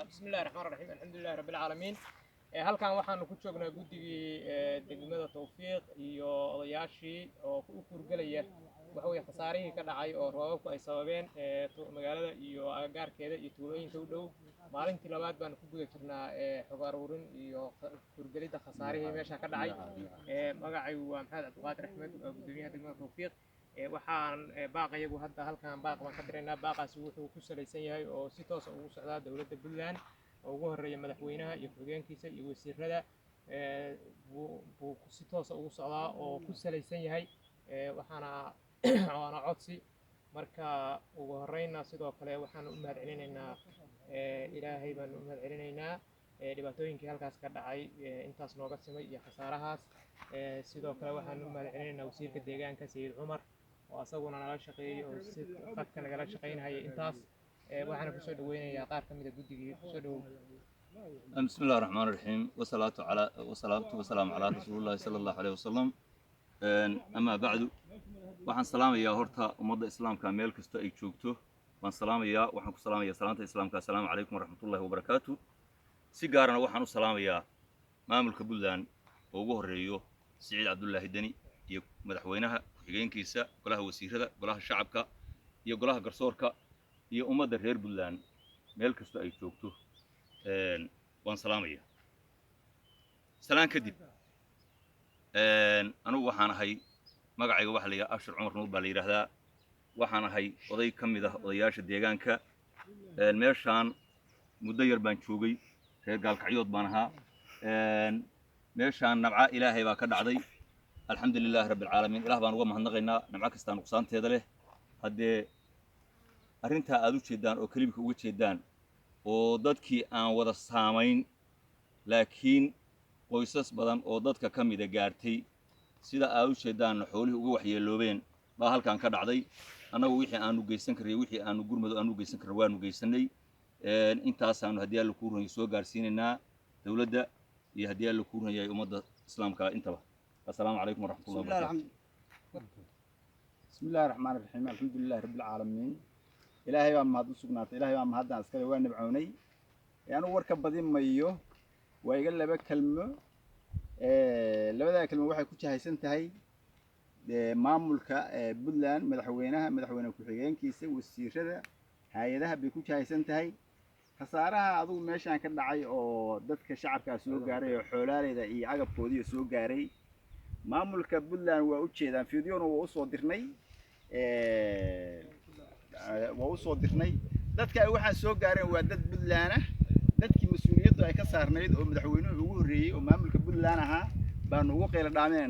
بسم الله الرحمن الرحيم الحمد لله رب العالمين halkan waxaanu ku joognaa guddigii degmada Tawfiiq iyo odayaashii oo ku kurgalaya waxa way khasaarihii ka dhacay oo roobabku ay sababeen magaalada iyo agagaarkeeda iyo tuulooyinka u dhow maalintii labaad baan ku guda jirnaa xog aruurin iyo kurgalida khasaarihii meesha ka dhacay magacaygu waa Maxamed Cabdiqaadir Axmed gudoomiyaha degmada Tawfiiq waxaan baaqayagu hadda halkan baaq baan ka direynaa baaqaasi wuxuu ku salaysan yahay oo si toos ah ugu socdaa dawladda Puntland oo ugu horeeya madaxweynaha iyo ku-xigeenkiisa iyo wasiirada buu si toos ah ugu socdaa oo ku salaysan yahay waxaana codsi marka ugu horeyna sidoo kale waxaan u mahadcelinaynaa ilaahay baan u mahadcelinaynaa dhibaatooyinkii halkaas ka dhacay intaas nooga simay iyo khasaarahaas sidoo kale waxaan u mahadcelinaynaa wasiirka deegaanka Sayid Cumar oo asaguna nala shaqeeyay oo si qadka nagala shaqeynayay intaas waxaan ku soo dhaweynayaa qaar ka mid ah guddigii ku soo dhaw بسم الله الرحمن الرحيم والصلاة والسلام على رسول الله صلى الله عليه وسلم أما بعد waxaan salaamayaa horta ummadda islaamka meel kasta ay joogto waan salaamayaa waxaan ku salaamayaa salaanta islaamka assalaamu calaykum waraxmatullaahi wabarakaatu si gaarana waxaan u salaamayaa maamulka Puntland oo ugu horeeyo Siciid Cabdullaahi Dani iyo madaxweynaha ku-xigeenkiisa golaha wasiirada golaha shacabka iyo golaha garsoorka iyo ummadda reer Puntland meel kasta ay joogto waan salaamayaa salaan kadib anigu waxaan ahay magacayga waxa la yiraahdaa Ashar Cumar Nuur baa la yiraahdaa waxaan ahay oday ka mid ah odayaasha deegaanka meeshaan muddo yar baan joogay reer gaalkacyood baan ahaa meeshaan nabca ilaahay baa ka dhacday alxamdulilaahi rabbil caalamiin ilaah baan uga mahadnaqaynaa nabca kasta nuqsaanteeda leh haddee arrintaa aad u jeedaan oo kelibka uga jeedaan oo dadkii aan wada saamayn laakiin qoysas badan oo dadka ka mid ah gaartay sida aad u jeedaan xoolihii uga waxyeeloobeen baa halkan ka dhacday annagu wixii aanu geysan karay wixii aanu gurmado aanu geysan karay waanu geysanay intaas aanu haddii alla ku runay soo gaarsiinaynaa dawladda iyo haddii alla ku runay ummadda islaamka intaba assalaamu calaykum waraxmatullaahi wabarakaatuh bismillaahi raxmaani raxiim alxamdulilaahi rabbil caalamiin ilaahay baa mahad u sugnaatay ilaahay baa mahaddan iskale waa nabcoonay anigu warka badin mayo waa iga laba kalmo labada kalmo waxay ku jahaysan tahay maamulka Puntland madaxweyne ku-xigeenkiisa wasiirada hay'adaha bay ku jahaysan tahay khasaaraha adigu meeshaan ka dhacay oo dadka shacabka soo gaaray oo xoolaaleyda iyo agabkoodii soo gaaray maamulka Puntland waa u jeedaan fiidiyoona waa u soo dirnay dadka waxaan soo gaareen waa dad Puntland ah dadkii mas'uuliyaddu ay ka saarnayd oo madaxweynuhu ugu horeeyay oo maamulka Puntland ahaa baan ugu qeyl dhaameyn